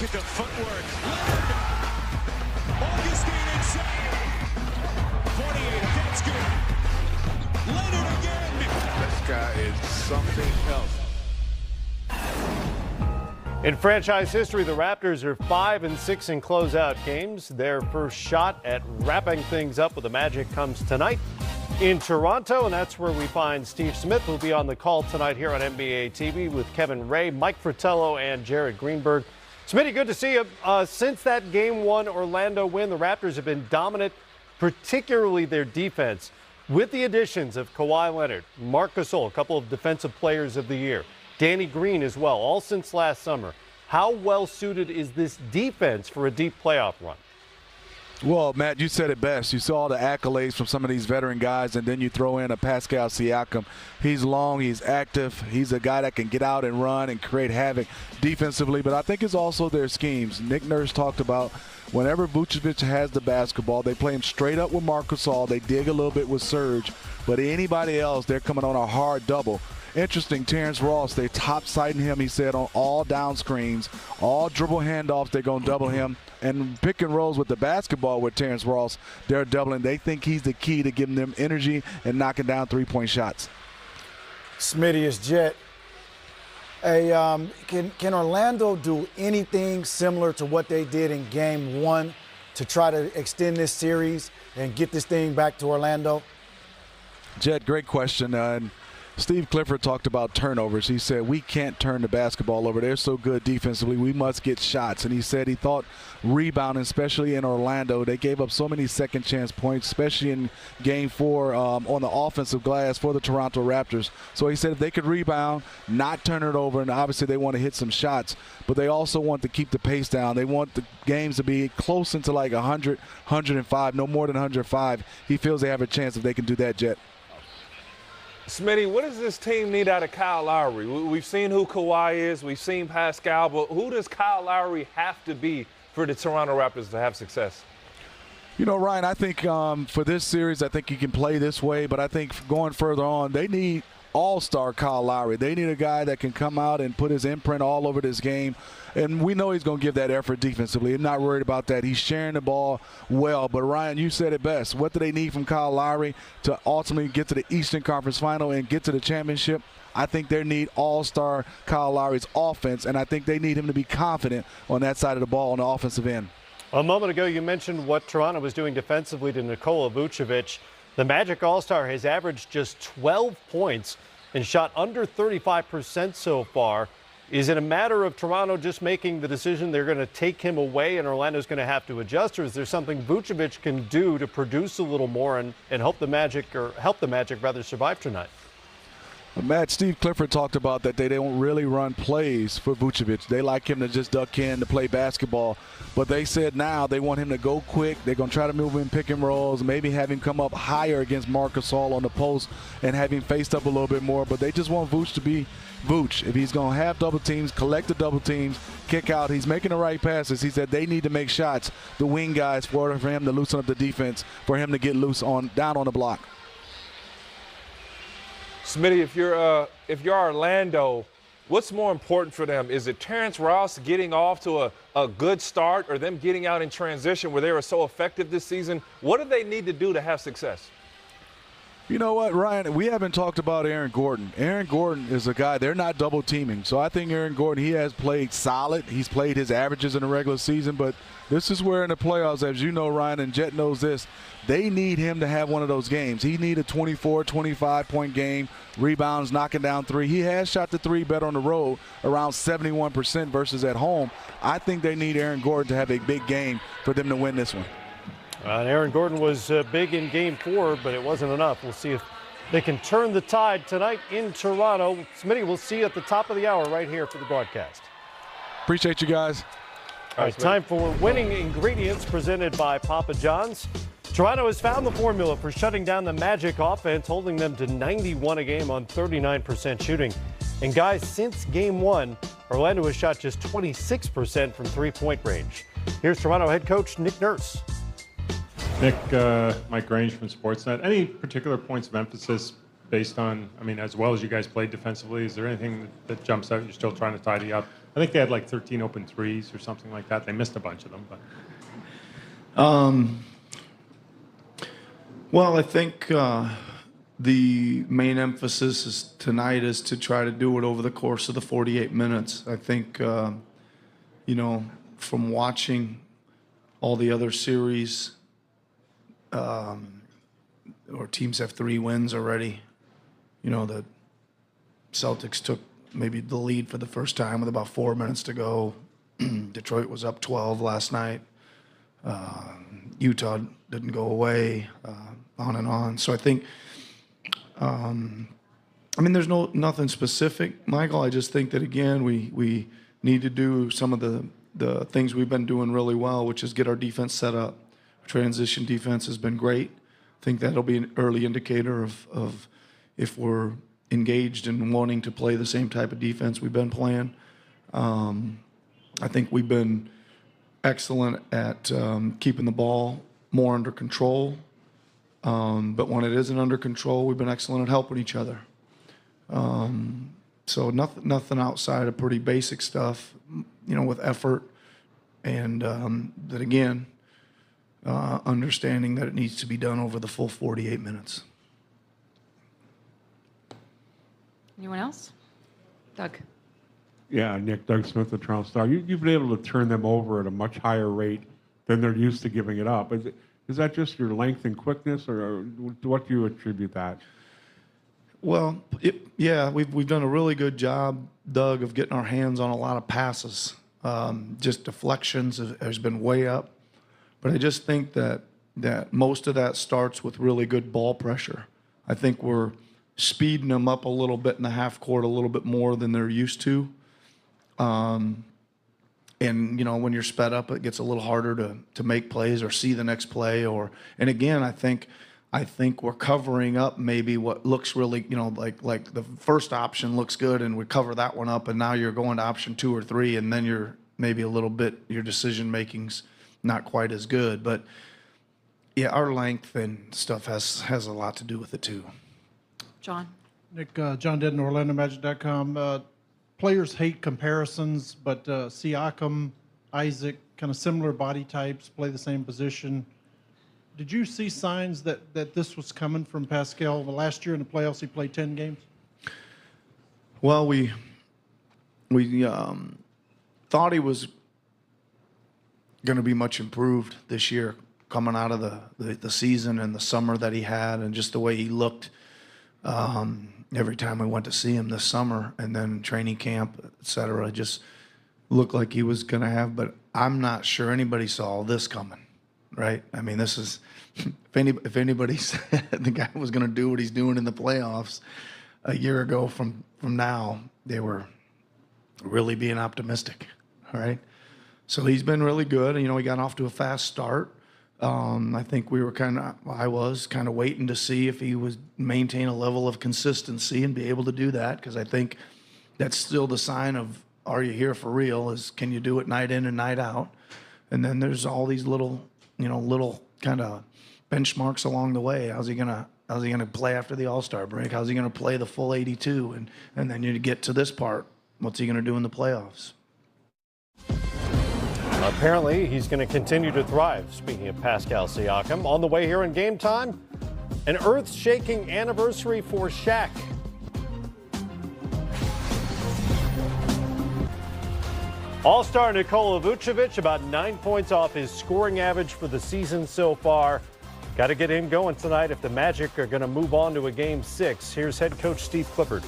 at the footwork. Augustine inside. 48, that's good. Leonard again. This guy is something else. In franchise history, the Raptors are 5-6 in closeout games. Their first shot at wrapping things up with the Magic comes tonight in Toronto, and that's where we find Steve Smith, who'll be on the call tonight here on NBA TV with Kevin Ray, Mike Fratello, and Jared Greenberg. Smitty, good to see you. Since that Game 1 Orlando win, the Raptors have been dominant, particularly their defense, with the additions of Kawhi Leonard, Marc Gasol, a couple of Defensive Players of the Year, Danny Green as well, all since last summer. How well suited is this defense for a deep playoff run? Well, Matt, you said it best. You saw the accolades from some of these veteran guys, and then you throw in a Pascal Siakam. He's long, he's active, he's a guy that can get out and run and create havoc defensively, but I think it's also their schemes. Nick Nurse talked about whenever Vucevic has the basketball, they play him straight up with Marc Gasol. They dig a little bit with Serge, but anybody else, they're coming on a hard double. Interesting, Terrence Ross, they top-siding him, he said, on all down screens, all dribble handoffs, they're going to double him. And pick and rolls with the basketball with Terrence Ross, they're doubling. They think he's the key to giving them energy and knocking down three-point shots. Smitty is Jet. Can Orlando do anything similar to what they did in Game 1 to try to extend this series and get this thing back to Orlando? Jet, great question. And Steve Clifford talked about turnovers. He said, we can't turn the basketball over. They're so good defensively. We must get shots. And he said he thought rebounding, especially in Orlando, they gave up so many second chance points, especially in Game 4 on the offensive glass for the Toronto Raptors. So he said if they could rebound, not turn it over, and obviously they want to hit some shots, but they also want to keep the pace down. They want the games to be close into like 100, 105, no more than 105. He feels they have a chance if they can do that, Jet. Smitty, what does this team need out of Kyle Lowry? We've seen who Kawhi is. We've seen Pascal. But who does Kyle Lowry have to be for the Toronto Raptors to have success? You know, Ryan, I think for this series, I think you can play this way. But I think going further on, they need all-star Kyle Lowry. They need a guy that can come out and put his imprint all over this game. And we know he's going to give that effort defensively. I'm not worried about that. He's sharing the ball well. But, Ryan, you said it best. What do they need from Kyle Lowry to ultimately get to the Eastern Conference Final and get to the championship? I think they need all-star Kyle Lowry's offense, and I think they need him to be confident on that side of the ball on the offensive end. A moment ago, you mentioned what Toronto was doing defensively to Nikola Vucevic. The Magic All-Star has averaged just 12 points and shot under 35% so far. Is it a matter of Toronto just making the decision they're going to take him away and Orlando's going to have to adjust, or is there something Vucevic can do to produce a little more and help the Magic survive tonight? Matt, Steve Clifford talked about that they don't really run plays for Vucevic. They like him to just duck in to play basketball. But they said now they want him to go quick. They're going to try to move him pick and rolls, maybe have him come up higher against Marc Gasol on the post and have him faced up a little bit more. But they just want Vooch to be Vooch. If he's going to have double teams, collect the double teams, kick out. He's making the right passes. He said they need to make shots, the wing guys, for him to loosen up the defense, for him to get loose down on the block. Smitty, if you're Orlando, what's more important for them? Is it Terrence Ross getting off to a good start, or them getting out in transition where they were so effective this season? What do they need to do to have success? You know what, Ryan, we haven't talked about Aaron Gordon. Aaron Gordon is a guy, they're not double teaming. So I think Aaron Gordon, he has played solid. He's played his averages in the regular season, but this is where in the playoffs, as you know, Ryan, and Jet knows this, they need him to have one of those games. He need a 24, 25-point game, rebounds, knocking down three. He has shot the three better on the road, around 71% versus at home. I think they need Aaron Gordon to have a big game for them to win this one. And Aaron Gordon was big in Game 4, but it wasn't enough. We'll see if they can turn the tide tonight in Toronto. Smitty, we'll see you at the top of the hour right here for the broadcast. Appreciate you guys. All right, time for winning ingredients presented by Papa John's. Toronto has found the formula for shutting down the Magic offense, holding them to 91 a game on 39% shooting. And guys, since Game 1, Orlando has shot just 26% from three-point range. Here's Toronto head coach Nick Nurse. Nick, Mike Grange from Sportsnet. Any particular points of emphasis based on, I mean, as well as you guys played defensively, is there anything that jumps out you're still trying to tidy up? I think they had like 13 open threes or something like that. They missed a bunch of them, but. Well, I think the main emphasis tonight is to try to do it over the course of the 48 minutes. I think, you know, from watching all the other series, or teams have 3 wins already. You know, the Celtics took maybe the lead for the first time with about 4 minutes to go. Detroit was up 12 last night. Utah didn't go away, on and on. So I think, I mean, there's nothing specific, Michael. I just think that, again, we need to do some of the things we've been doing really well, which is get our defense set up. Transition defense has been great. I think that'll be an early indicator of if we're engaged in wanting to play the same type of defense we've been playing. I think we've been excellent at keeping the ball more under control. But when it isn't under control, we've been excellent at helping each other. So nothing outside of pretty basic stuff, you know, with effort and that, again, understanding that it needs to be done over the full 48 minutes. Anyone else? Doug. Yeah, Nick, Doug Smith, the Toronto Star. You've been able to turn them over at a much higher rate than they're used to giving it up. Is that just your length and quickness, or what do you attribute that? Well, yeah, we've done a really good job, Doug, of getting our hands on a lot of passes. Just deflections has been way up. But I just think that most of that starts with really good ball pressure. I think we're speeding them up a little bit in the half court, a little bit more than they're used to. And, you know, when you're sped up, it gets a little harder to make plays or see the next play. And again, I think we're covering up maybe what looks really, you know, like the first option looks good and we cover that one up, and now you're going to option 2 or 3, and then you're maybe a little bit, your decision making's not quite as good. But yeah, our length and stuff has a lot to do with it too. John. Nick, John Dedden, OrlandoMagic.com. Players hate comparisons, but Siakam, Isaac, kind of similar body types, play the same position. Did you see signs that this was coming from Pascal? Last year in the playoffs, he played 10 games. Well, we thought he was going to be much improved this year, coming out of the season and the summer that he had, and just the way he looked. Every time we went to see him this summer, and then training camp, et cetera, just looked like he was going to have, but I'm not sure anybody saw this coming, right? I mean, this is, if anybody said the guy was going to do what he's doing in the playoffs a year ago from now, they were really being optimistic, all right? So he's been really good. You know, he got off to a fast start. I think I was kind of waiting to see if he would maintain a level of consistency and be able to do that, because I think that's still the sign of, are you here for real, is can you do it night in and night out? And then there's all these little kind of benchmarks along the way. How's he gonna play after the All-Star break? How's he gonna play the full 82? And then you get to this part, what's he gonna do in the playoffs? Apparently, he's going to continue to thrive. Speaking of Pascal Siakam, on the way here in Game Time, an earth-shaking anniversary for Shaq. All-star Nikola Vucevic about 9 points off his scoring average for the season so far. Got to get him going tonight if the Magic are going to move on to a Game 6. Here's head coach Steve Clifford.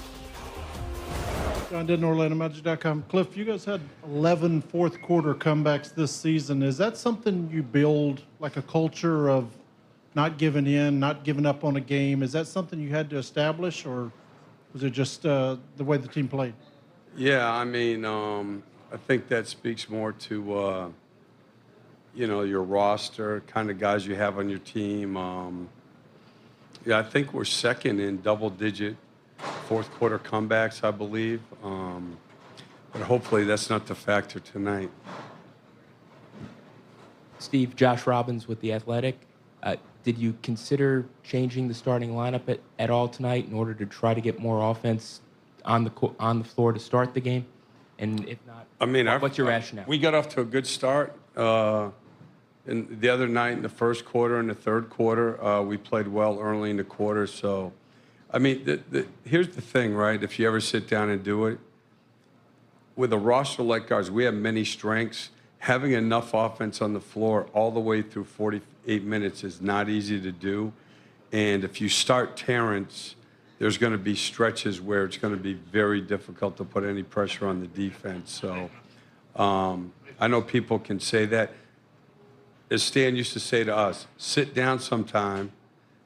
John Dedden, OrlandoMagic.com. Cliff, you guys had 11 fourth-quarter comebacks this season. Is that something you build, like a culture of not giving in, not giving up on a game? Is that something you had to establish, or was it just the way the team played? Yeah, I mean, I think that speaks more to, you know, your roster, kind of guys you have on your team. Yeah, I think we're second in double-digit fourth quarter comebacks, I believe. But hopefully that's not the factor tonight. Steve, Josh Robbins with The Athletic. Did you consider changing the starting lineup at all tonight in order to try to get more offense on the floor to start the game? And if not, I mean, what's your rationale? We got off to a good start. And the other night in the first quarter and the third quarter, we played well early in the quarter. So, I mean, here's the thing, right? If you ever sit down and do it, with a roster like ours, we have many strengths. Having enough offense on the floor all the way through 48 minutes is not easy to do. And if you start Terrence, there's going to be stretches where it's going to be very difficult to put any pressure on the defense. So I know people can say that. As Stan used to say to us, sit down sometime,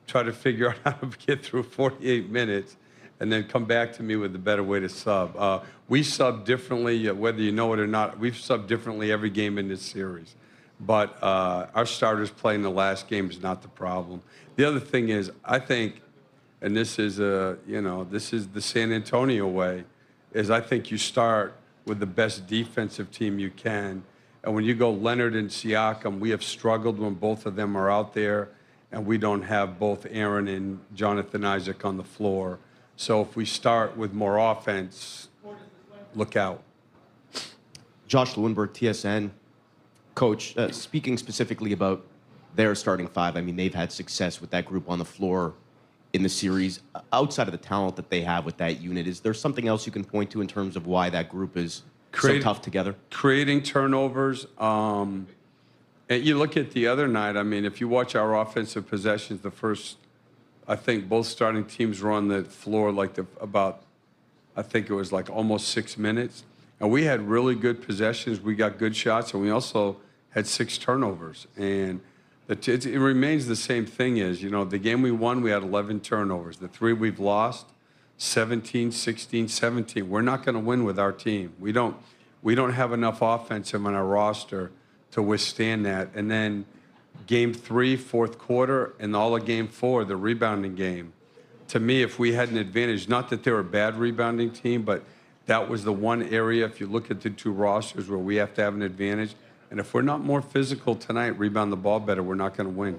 try to figure out how to get through 48 minutes, and then come back to me with a better way to sub. We sub differently, whether you know it or not. We've subbed differently every game in this series. But our starters playing the last game is not the problem. The other thing is, I think, and this is, this is the San Antonio way, is I think you start with the best defensive team you can. And when you go Leonard and Siakam, we have struggled when both of them are out there, and we don't have both Aaron and Jonathan Isaac on the floor. So if we start with more offense, look out. Josh Lewinberg, TSN. Coach, speaking specifically about their starting five, I mean, they've had success with that group on the floor in the series. Outside of the talent that they have with that unit, is there something else you can point to in terms of why that group is so tough together? Creating turnovers. And you look at the other night, I mean, if you watch our offensive possessions, the first, I think both starting teams were on the floor like I think it was like almost 6 minutes. And we had really good possessions. We got good shots, and we also had 6 turnovers. And it remains the same thing as, the game we won, we had 11 turnovers. The 3 we've lost, 17, 16, 17. We're not going to win with our team. We don't have enough offensive on our roster to withstand that. And then game 3, fourth quarter, and all of game 4, the rebounding game. To me, if we had an advantage, not that they're a bad rebounding team, but that was the one area, if you look at the 2 rosters, where we have to have an advantage. And if we're not more physical tonight, rebound the ball better, we're not going to win.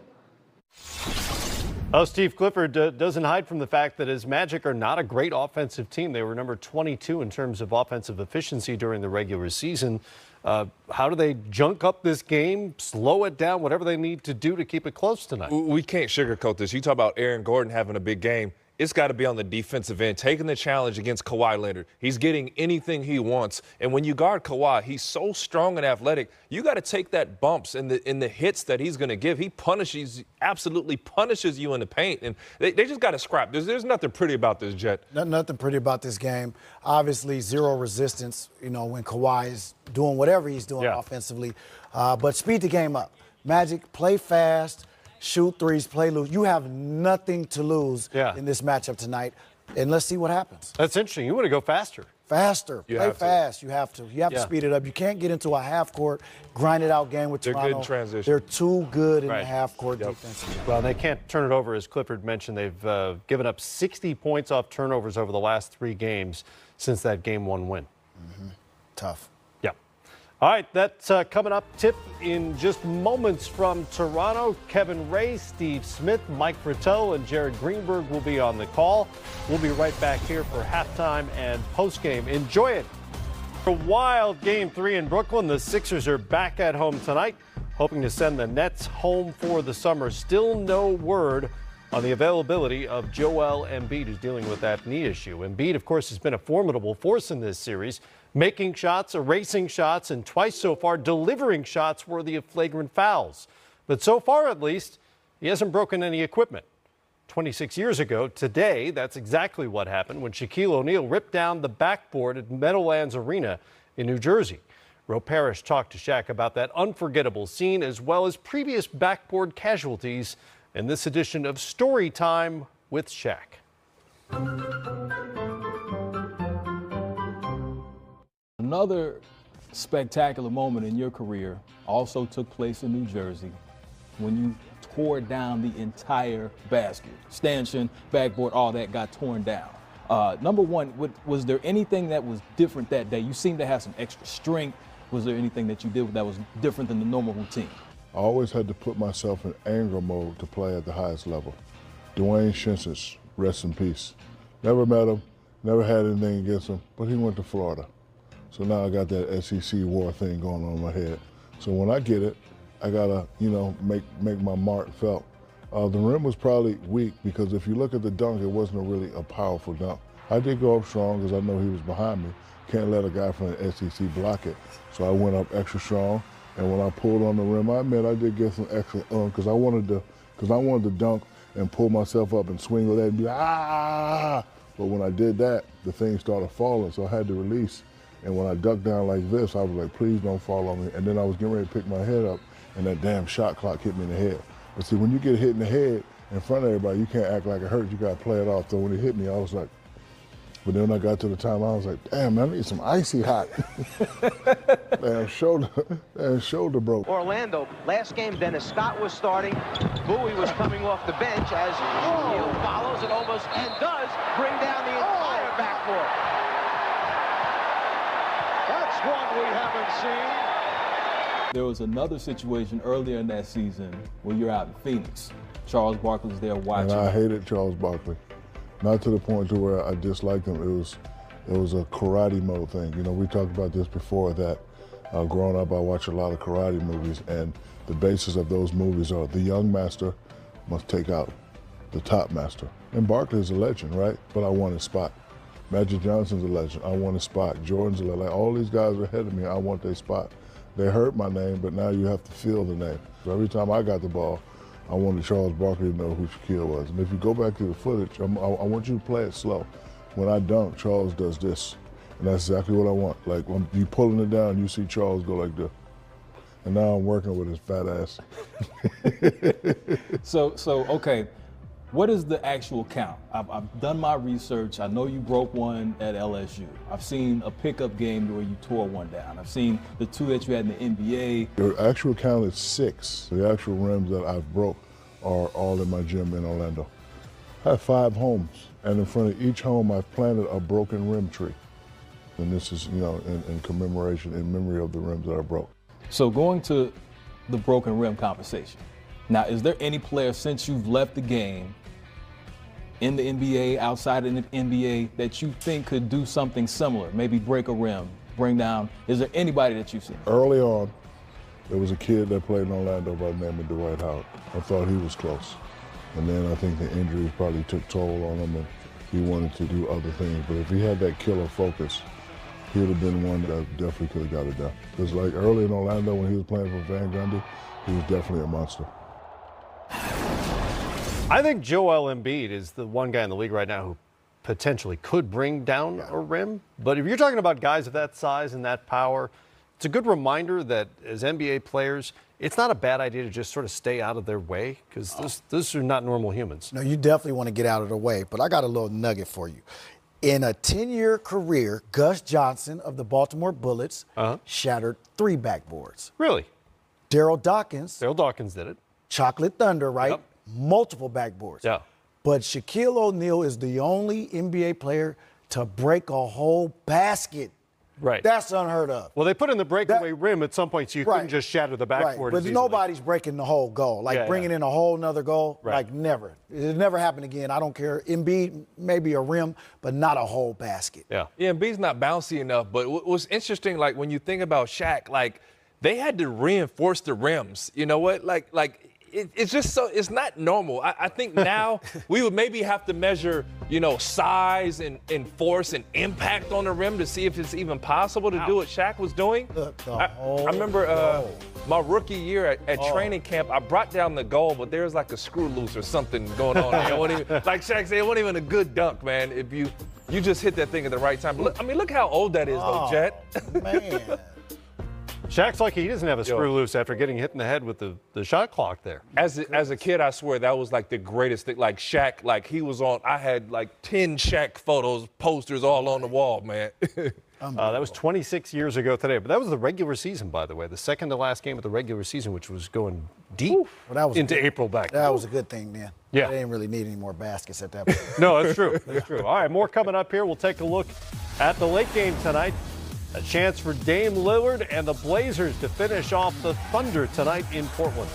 Oh, Steve Clifford doesn't hide from the fact that his Magic are not a great offensive team. They were number 22 in terms of offensive efficiency during the regular season. How do they junk up this game, slow it down, whatever they need to do to keep it close tonight? We can't sugarcoat this. You talk about Aaron Gordon having a big game. It's got to be on the defensive end, taking the challenge against Kawhi Leonard. He's getting anything he wants. And when you guard Kawhi, he's so strong and athletic. You got to take that bumps and the hits that he's going to give. He absolutely punishes you in the paint. And they just got to scrap. There's nothing pretty about this, Jet. Nothing pretty about this game. Obviously, zero resistance, when Kawhi is doing whatever he's doing offensively. But speed the game up. Magic, play fast. Shoot threes, play loose. You have nothing to lose in this matchup tonight, and let's see what happens. That's interesting. You want to go faster. Faster. Play fast. You have to. You have to speed it up. You can't get into a half-court, grind-it-out game with Toronto. They're good in transition. They're too good in the half-court defensively. Well, they can't turn it over, as Clifford mentioned. They've given up 60 points off turnovers over the last 3 games since that Game 1 win. Tough. All right, that's coming up. Tip in just moments from Toronto. Kevin Ray, Steve Smith, Mike Fratello, and Jared Greenberg will be on the call. We'll be right back here for halftime and postgame. Enjoy it. A wild Game 3 in Brooklyn. The Sixers are back at home tonight, hoping to send the Nets home for the summer. Still no word on the availability of Joel Embiid, who's dealing with that knee issue. Embiid, of course, has been a formidable force in this series, making shots, erasing shots, and twice so far delivering shots worthy of flagrant fouls. But so far, at least, he hasn't broken any equipment. 26 years ago today, that's exactly what happened when Shaquille O'Neal ripped down the backboard at Meadowlands Arena in New Jersey. Ro Parrish talked to Shaq about that unforgettable scene, as well as previous backboard casualties in this edition of Story Time with Shaq. Another spectacular moment in your career also took place in New Jersey when you tore down the entire basket. Stanchion, backboard, all that got torn down. Number one, was there anything that was different that day? You seemed to have some extra strength. Was there anything that you did that was different than the normal routine? I always had to put myself in anger mode to play at the highest level. Dwayne Shinsis, rest in peace. Never met him, never had anything against him, but he went to Florida. So now I got that SEC war thing going on in my head. So when I get it, I gotta, make my mark felt. The rim was probably weak because if you look at the dunk, it wasn't really a powerful dunk. I did go up strong because I know he was behind me. Can't let a guy from the SEC block it. So I went up extra strong, and when I pulled on the rim, I admit I did get some extra because I wanted to dunk and pull myself up and swing with that and be like, ah! But when I did that, the thing started falling, so I had to release. And when I ducked down like this, I was like, please don't fall on me. And then I was getting ready to pick my head up, and that damn shot clock hit me in the head. But see, when you get hit in the head in front of everybody, you can't act like it hurts. You got to play it off. So when it hit me, I was like, but then when I got to the time, I was like, damn, man, I need some icy hot. Damn, shoulder broke. Orlando, last game, Dennis Scott was starting. Bowie was coming off the bench as Hill follows and does bring down the entire backcourt. That's one we haven't seen. There was another situation earlier in that season where you're out in Phoenix. Charles Barkley was there watching. And I hated Charles Barkley. Not to the point to where I disliked him. It was a karate mode thing. We talked about this before that growing up I watched a lot of karate movies, and the basis of those movies are the young master must take out the top master. And Barkley is a legend, right? But I want his spot. Magic Johnson's a legend. I want his spot. Jordan's a legend. All these guys are ahead of me. I want their spot. They hurt my name, but now you have to feel the name. So every time I got the ball, I wanted Charles Barkley to know who Shaquille was. And if you go back to the footage, I want you to play it slow. When I dunk, Charles does this. And that's exactly what I want. Like when you pulling it down, you see Charles go like this. And now I'm working with his fat ass. So okay, what is the actual count? I've done my research. I know you broke one at LSU. I've seen a pickup game where you tore one down. I've seen the two that you had in the NBA. The actual count is 6. The actual rims that I've broke are all in my gym in Orlando. I have 5 homes, and in front of each home I've planted a broken rim tree. And this is, in commemoration, in memory of the rims that I broke. So going to the broken rim conversation. Now, is there any player since you've left the game in the NBA, outside of the NBA, that you think could do something similar? Maybe break a rim, bring down. Is there anybody that you've seen? Early on, there was a kid that played in Orlando by the name of Dwight Howard. I thought he was close. And then I think the injuries probably took toll on him and he wanted to do other things. But if he had that killer focus, he would have been one that definitely could have got it done. Because like early in Orlando when he was playing for Van Gundy, he was definitely a monster. I think Joel Embiid is the one guy in the league right now who potentially could bring down a rim. But if you're talking about guys of that size and that power, it's a good reminder that as NBA players, it's not a bad idea to just sort of stay out of their way because those are not normal humans. No, you definitely want to get out of the way. But I got a little nugget for you. In a 10-year career, Gus Johnson of the Baltimore Bullets shattered 3 backboards. Really? Daryl Dawkins did it. Chocolate Thunder, right? Yep. Multiple backboards. Yeah. But Shaquille O'Neal is the only NBA player to break a whole basket. Right. That's unheard of. Well, they put in the breakaway rim at some point, so you couldn't just shatter the backboard. Right. But nobody's breaking the whole goal. Like bringing in a whole nother goal, like never. It'll never happen again. I don't care. Embiid, maybe a rim, but not a whole basket. Yeah, Embiid's not bouncy enough. But what's interesting, like when you think about Shaq, like they had to reinforce the rims. You know what? It's just so, it's not normal. I think now we would maybe have to measure, size and force and impact on the rim to see if it's even possible to do what Shaq was doing. I remember my rookie year at training camp, I brought down the goal, but there was like a screw loose or something going on there. Like Shaq said, it wasn't even a good dunk, man, if you just hit that thing at the right time. Look, look how old that is, though, Jet. Man. Shaq's lucky he doesn't have a screw loose after getting hit in the head with the shot clock there. As a kid, I swear that was like the greatest thing. Like Shaq, like he was on. I had like 10 Shaq photos, posters all on the wall, man. That was 26 years ago today, but that was the regular season, by the way, the second to last game of the regular season, which was going deep into April back then. That was a good thing, man. Yeah. They didn't really need any more baskets at that point. No, that's true. That's true. All right, more coming up here. We'll take a look at the late game tonight. A chance for Dame Lillard and the Blazers to finish off the Thunder tonight in Portland.